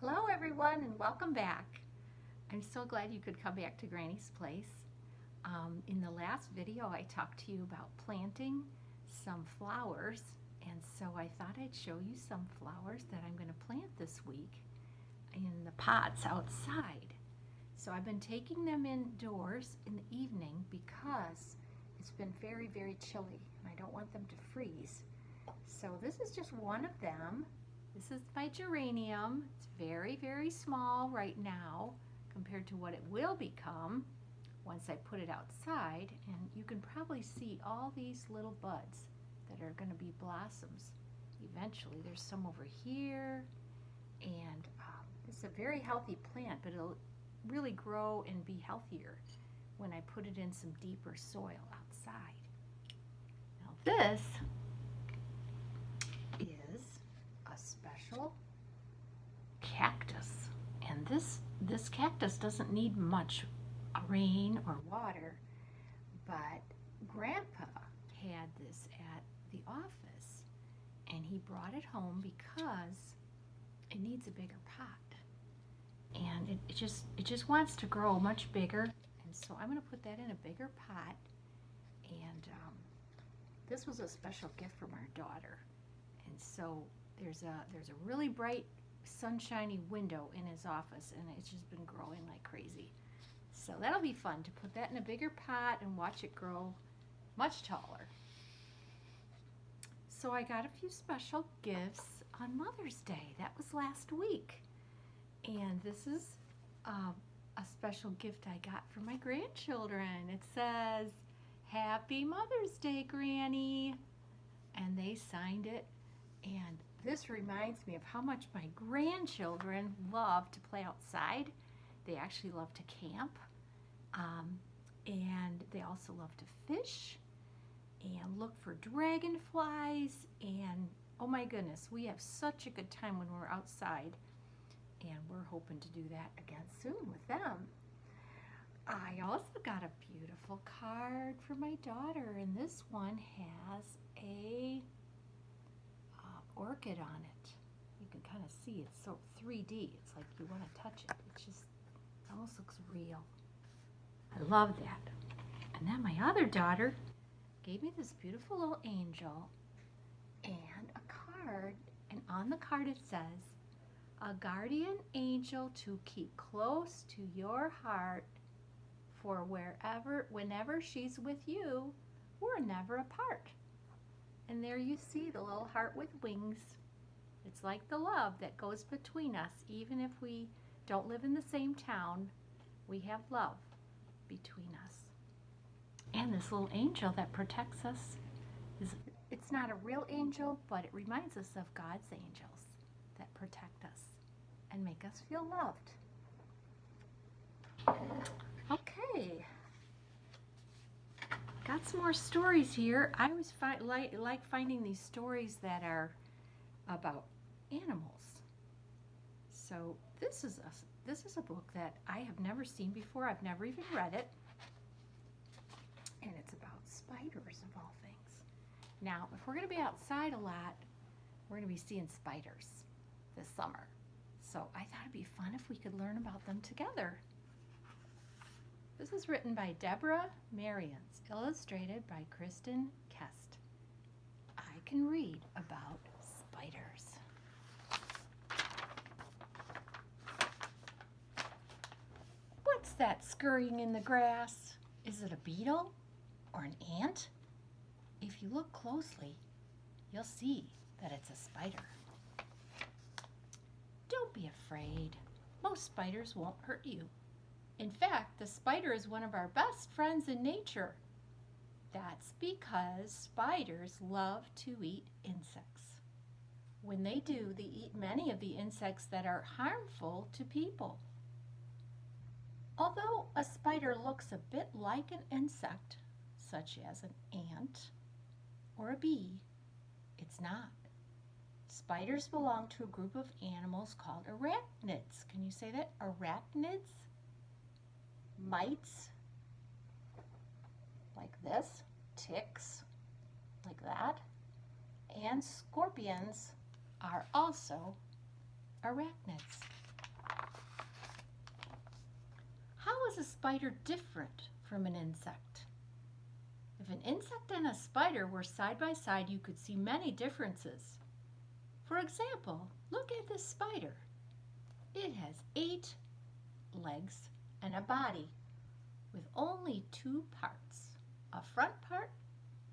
Hello everyone and welcome back. I'm so glad you could come back to Granny's place. In the last video I talked to you about planting some flowers, and so I thought I'd show you some flowers that I'm going to plant this week in the pots outside. So I've been taking them indoors in the evening because it's been very, very chilly and I don't want them to freeze. So this is just one of them. This is my geranium. It's very, very small right now compared to what it will become once I put it outside. And you can probably see all these little buds that are going to be blossoms eventually. There's some over here, and it's a very healthy plant, but it'll really grow and be healthier when I put it in some deeper soil outside. Now this is a special cactus, and this cactus doesn't need much rain or water, but Grandpa had this at the office and he brought it home because it needs a bigger pot, and it just wants to grow much bigger, and so I'm going to put that in a bigger pot. And this was a special gift from our daughter, and so there's a really bright sunshiny window in his office, and it's just been growing like crazy. So that'll be fun to put that in a bigger pot and watch it grow much taller. So I got a few special gifts on Mother's Day. That was last week. And this is a special gift I got for my grandchildren. It says, "Happy Mother's Day, Granny." And they signed it. And this reminds me of how much my grandchildren love to play outside. They actually love to camp. And they also love to fish and look for dragonflies. And oh my goodness, we have such a good time when we're outside. And we're hoping to do that again soon with them. I also got a beautiful card for my daughter, and this one has a orchid on it. You can kind of see it's so 3D. It's like you want to touch it. It almost looks real. I love that. And then my other daughter gave me this beautiful little angel and a card, and on the card it says, "A guardian angel to keep close to your heart, for whenever she's with you, we're never apart." And there you see the little heart with wings. It's like the love that goes between us. Even if we don't live in the same town, we have love between us. And this little angel that protects us, it's not a real angel, but it reminds us of God's angels that protect us and make us feel loved. Okay. Got some more stories here. I always like finding these stories that are about animals. So this is a book that I have never seen before. I've never even read it. And it's about spiders of all things. Now, if we're going to be outside a lot, we're going to be seeing spiders this summer. So I thought it'd be fun if we could learn about them together. This is written by Deborah Marians, illustrated by Kristen Kest. I can read about spiders. What's that scurrying in the grass? Is it a beetle or an ant? If you look closely, you'll see that it's a spider. Don't be afraid. Most spiders won't hurt you. In fact, the spider is one of our best friends in nature. That's because spiders love to eat insects. When they do, they eat many of the insects that are harmful to people. Although a spider looks a bit like an insect, such as an ant or a bee, it's not. Spiders belong to a group of animals called arachnids. Can you say that? Arachnids? Mites, like this, ticks, like that, and scorpions are also arachnids. How is a spider different from an insect? If an insect and a spider were side by side, you could see many differences. For example, look at this spider. It has 8 legs and a body with only 2 parts, a front part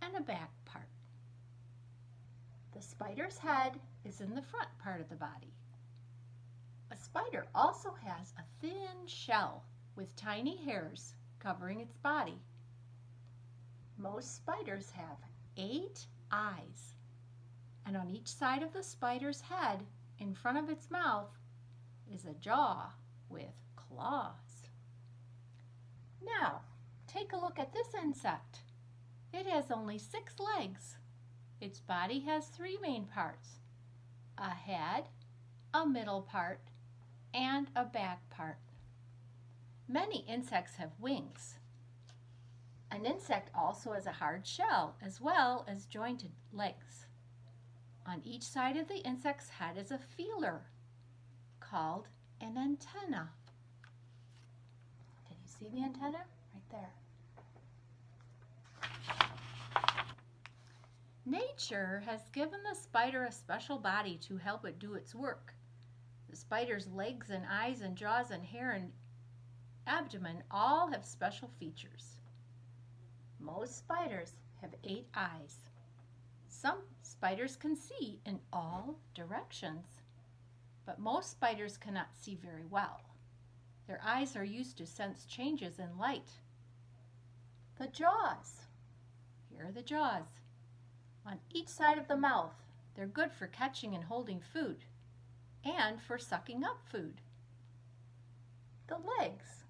and a back part. The spider's head is in the front part of the body. A spider also has a thin shell with tiny hairs covering its body. Most spiders have 8 eyes, and on each side of the spider's head, in front of its mouth, is a jaw with claws. Now, take a look at this insect. It has only 6 legs. Its body has 3 main parts: a head, a middle part, and a back part. Many insects have wings. An insect also has a hard shell as well as jointed legs. On each side of the insect's head is a feeler called an antenna. Can you see the antenna? Right there. Nature has given the spider a special body to help it do its work. The spider's legs and eyes and jaws and hair and abdomen all have special features. Most spiders have 8 eyes. Some spiders can see in all directions, but most spiders cannot see very well. Their eyes are used to sense changes in light. The jaws. Here are the jaws. On each side of the mouth, they're good for catching and holding food, and for sucking up food. The legs.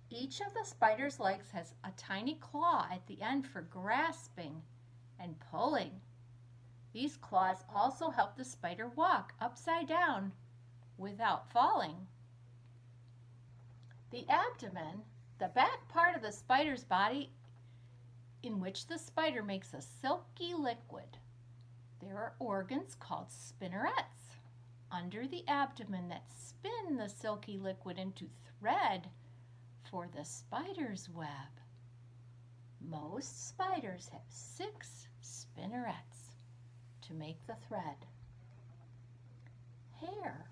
Each of the spider's legs has a tiny claw at the end for grasping and pulling. These claws also help the spider walk upside down without falling. The abdomen, the back part of the spider's body in which the spider makes a silky liquid. There are organs called spinnerets under the abdomen that spin the silky liquid into thread for the spider's web. Most spiders have 6 spinnerets to make the thread. Hair.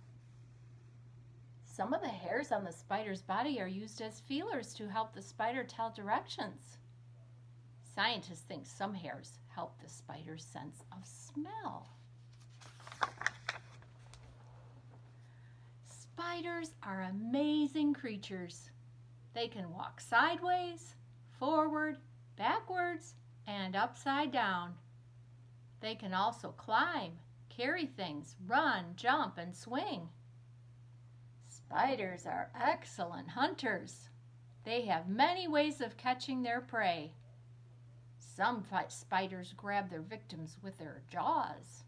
Some of the hairs on the spider's body are used as feelers to help the spider tell directions. Scientists think some hairs help the spider's sense of smell. Spiders are amazing creatures. They can walk sideways, forward, backwards, and upside down. They can also climb, carry things, run, jump, and swing. Spiders are excellent hunters. They have many ways of catching their prey. Some spiders grab their victims with their jaws.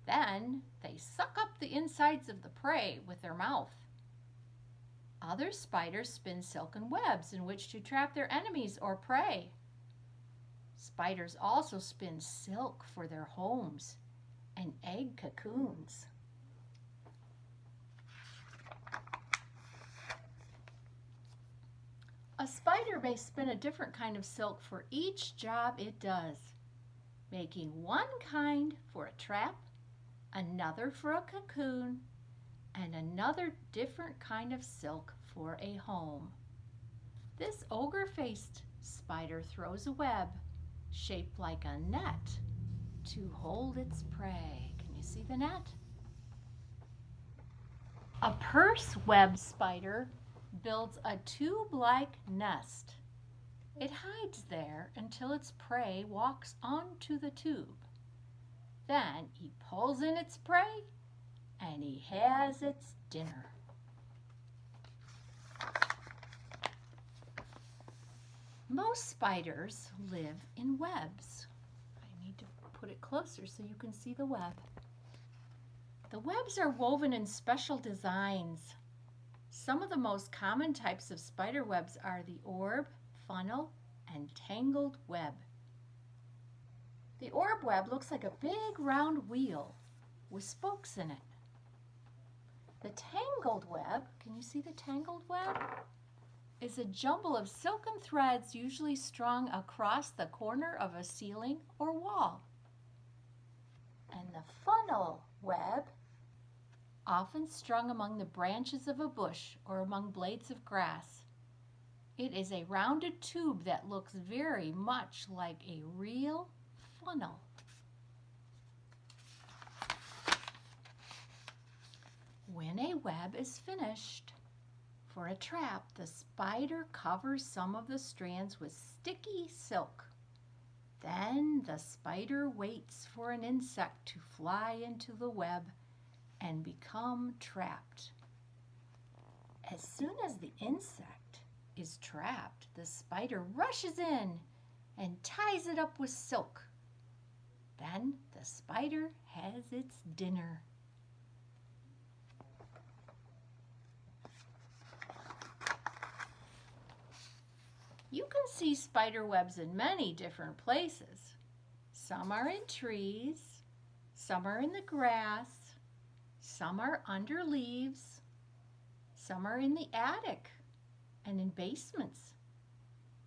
Then they suck up the insides of the prey with their mouth. Other spiders spin silken webs in which to trap their enemies or prey. Spiders also spin silk for their homes and egg cocoons. A spider may spin a different kind of silk for each job it does, making one kind for a trap, another for a cocoon, and another different kind of silk for a home. This ogre-faced spider throws a web shaped like a net to hold its prey. Can you see the net? A purse web spider builds a tube-like nest. It hides there until its prey walks onto the tube. Then he pulls in its prey and he has its dinner. Most spiders live in webs. I need to put it closer so you can see the web. The webs are woven in special designs. Some of the most common types of spider webs are the orb, funnel, and tangled web. The orb web looks like a big round wheel with spokes in it. The tangled web, can you see the tangled web? Is a jumble of silken threads usually strung across the corner of a ceiling or wall. And the funnel web, often strung among the branches of a bush or among blades of grass. It is a rounded tube that looks very much like a real funnel. When a web is finished for a trap, the spider covers some of the strands with sticky silk. Then the spider waits for an insect to fly into the web and become trapped. As soon as the insect is trapped, the spider rushes in and ties it up with silk. Then the spider has its dinner. You can see spider webs in many different places. Some are in trees, some are in the grass, some are under leaves, some are in the attic and in basements.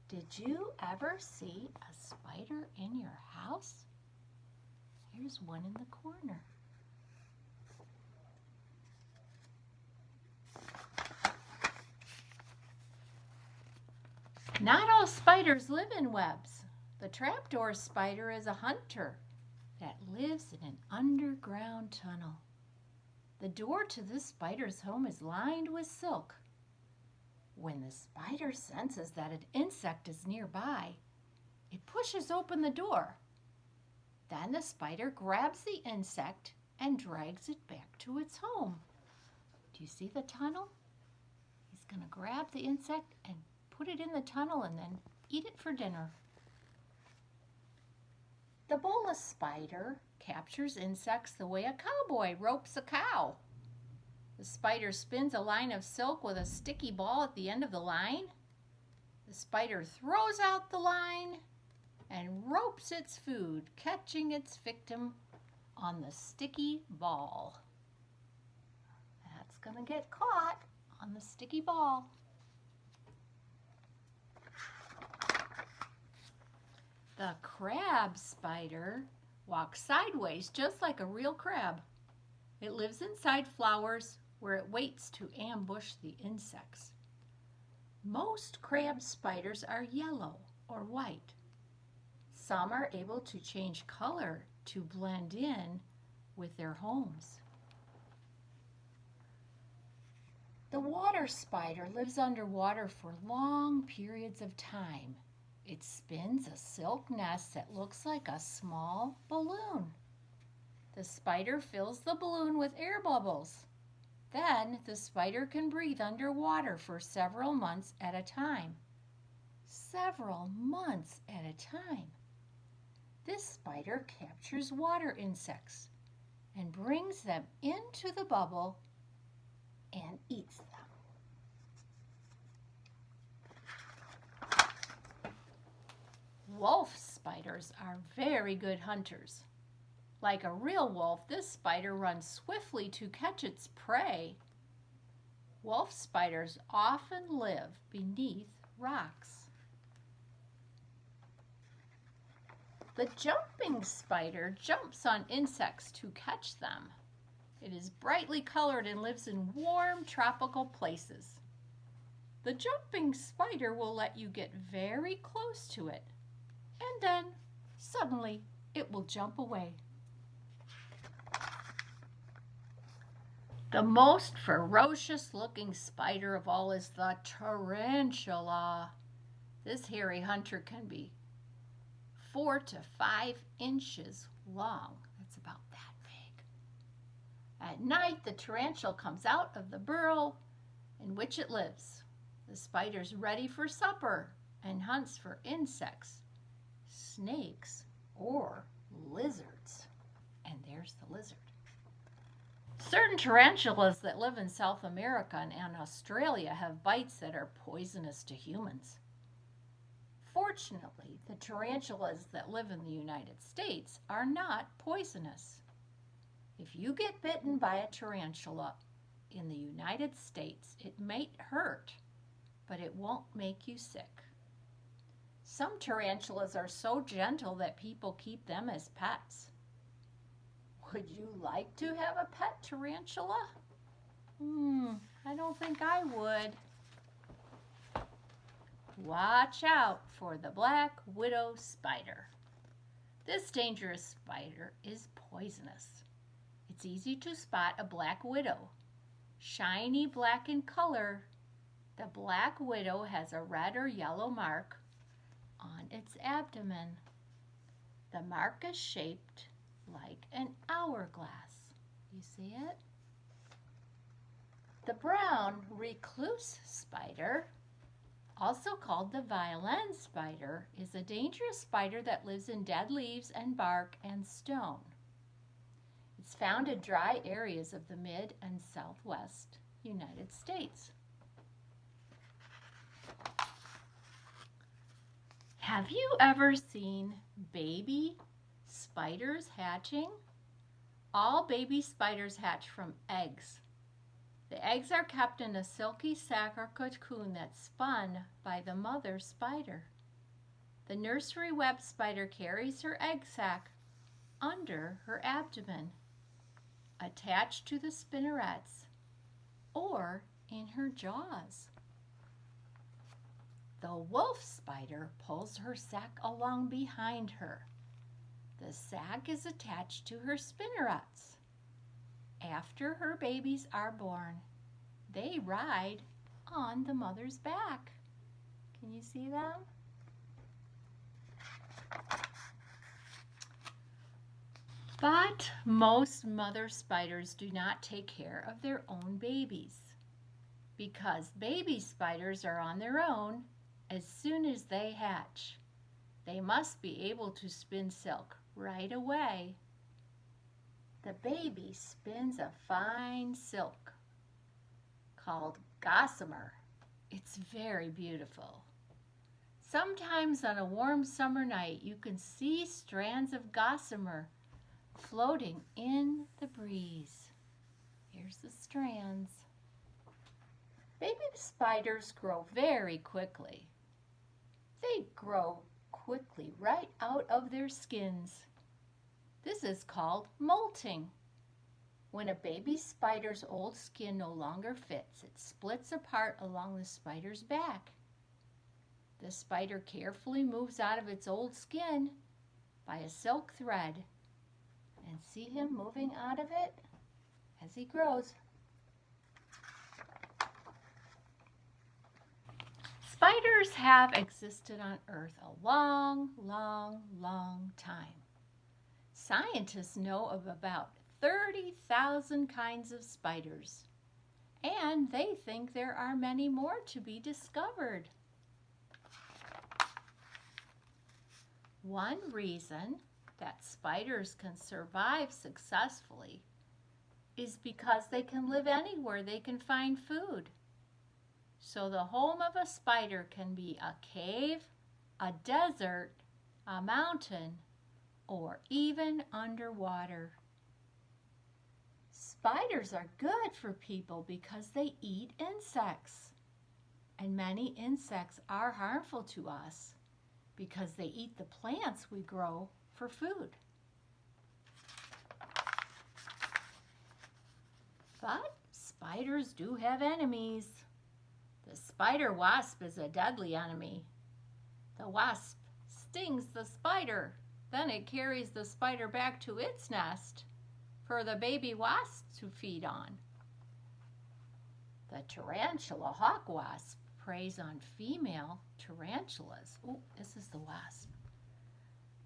Did you ever see a spider in your house? Here's one in the corner. Not all spiders live in webs. The trapdoor spider is a hunter that lives in an underground tunnel. The door to this spider's home is lined with silk. When the spider senses that an insect is nearby, it pushes open the door. Then the spider grabs the insect and drags it back to its home. Do you see the tunnel? He's going to grab the insect and put it in the tunnel and then eat it for dinner. The bola spider captures insects the way a cowboy ropes a cow. The spider spins a line of silk with a sticky ball at the end of the line. The spider throws out the line and ropes its food, catching its victim on the sticky ball. That's going to get caught on the sticky ball. The crab spider walks sideways just like a real crab. It lives inside flowers where it waits to ambush the insects. Most crab spiders are yellow or white. Some are able to change color to blend in with their homes. The water spider lives underwater for long periods of time. It spins a silk nest that looks like a small balloon. The spider fills the balloon with air bubbles. Then the spider can breathe underwater for several months at a time. Several months at a time. This spider captures water insects and brings them into the bubble and eats them. Wolf spiders are very good hunters. Like a real wolf, this spider runs swiftly to catch its prey. Wolf spiders often live beneath rocks. The jumping spider jumps on insects to catch them. It is brightly colored and lives in warm tropical places. The jumping spider will let you get very close to it, and then suddenly it will jump away. The most ferocious looking spider of all is the tarantula. This hairy hunter can be 4 to 5 inches long. That's about that big. At night, the tarantula comes out of the burrow in which it lives. The spider's ready for supper and hunts for insects, snakes, or lizards. And there's the lizard. Certain tarantulas that live in South America and Australia have bites that are poisonous to humans. Fortunately, the tarantulas that live in the United States are not poisonous. If you get bitten by a tarantula, in the United States. It may hurt, but it won't make you sick. Some tarantulas are so gentle that people keep them as pets. Would you like to have a pet tarantula? I don't think I would. Watch out for the black widow spider. This dangerous spider is poisonous. It's easy to spot a black widow. Shiny black in color, the black widow has a red or yellow mark on its abdomen. The mark is shaped like an hourglass. You see it? The brown recluse spider, also called the violin spider, is a dangerous spider that lives in dead leaves and bark and stone. It's found in dry areas of the mid and southwest United States. Have you ever seen baby spiders hatching? All baby spiders hatch from eggs. The eggs are kept in a silky sac or cocoon that's spun by the mother spider. The nursery web spider carries her egg sac under her abdomen, attached to the spinnerets or in her jaws. The wolf spider pulls her sac along behind her. The sac is attached to her spinnerets. After her babies are born, they ride on the mother's back. Can you see them? But most mother spiders do not take care of their own babies. Because baby spiders are on their own as soon as they hatch. They must be able to spin silk right away. The baby spins a fine silk called gossamer. It's very beautiful. Sometimes on a warm summer night, you can see strands of gossamer floating in the breeze. Here's the strands. Baby spiders grow very quickly. They grow quickly right out of their skins. This is called molting. When a baby spider's old skin no longer fits, it splits apart along the spider's back. The spider carefully moves out of its old skin by a silk thread. And see him moving out of it as he grows. Spiders have existed on Earth a long, long, long time. Scientists know of about 30,000 kinds of spiders, and they think there are many more to be discovered. One reason that spiders can survive successfully is because they can live anywhere they can find food. So the home of a spider can be a cave, a desert, a mountain, or even underwater. Spiders are good for people because they eat insects. And many insects are harmful to us because they eat the plants we grow for food. But spiders do have enemies. The spider wasp is a deadly enemy. The wasp stings the spider. Then it carries the spider back to its nest for the baby wasp to feed on. The tarantula hawk wasp preys on female tarantulas. Oh, this is the wasp.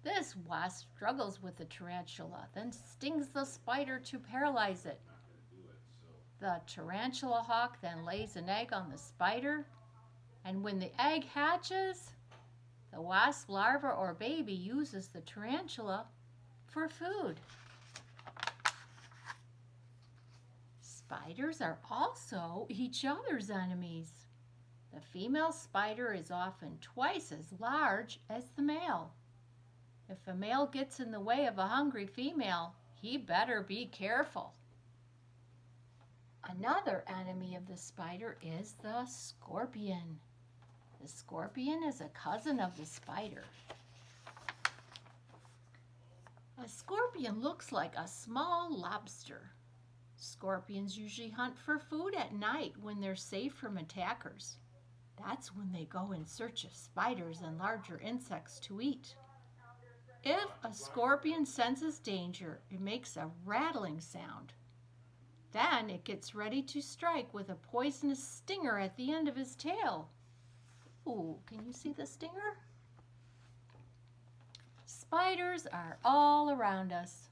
This wasp struggles with the tarantula, then stings the spider to paralyze it. The tarantula hawk then lays an egg on the spider, and when the egg hatches, the wasp larva or baby uses the tarantula for food. Spiders are also each other's enemies. The female spider is often twice as large as the male. If a male gets in the way of a hungry female, he better be careful. Another enemy of the spider is the scorpion. The scorpion is a cousin of the spider. A scorpion looks like a small lobster. Scorpions usually hunt for food at night when they're safe from attackers. That's when they go in search of spiders and larger insects to eat. If a scorpion senses danger, it makes a rattling sound. Then it gets ready to strike with a poisonous stinger at the end of his tail. Ooh, can you see the stinger? Spiders are all around us.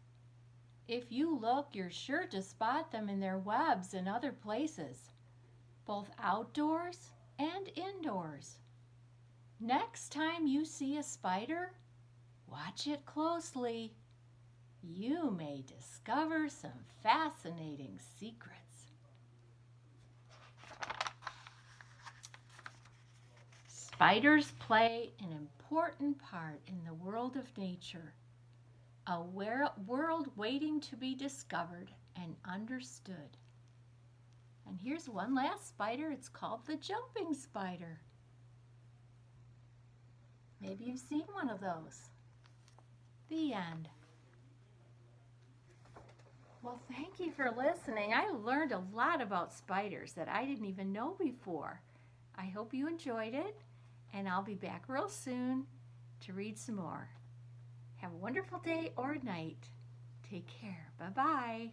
If you look, you're sure to spot them in their webs and other places, both outdoors and indoors. Next time you see a spider, watch it closely. You may discover some fascinating secrets. Spiders play an important part in the world of nature, a world waiting to be discovered and understood. And here's one last spider. It's called the jumping spider. Maybe you've seen one of those. The end. Well, thank you for listening. I learned a lot about spiders that I didn't even know before. I hope you enjoyed it, and I'll be back real soon to read some more. Have a wonderful day or night. Take care. Bye-bye.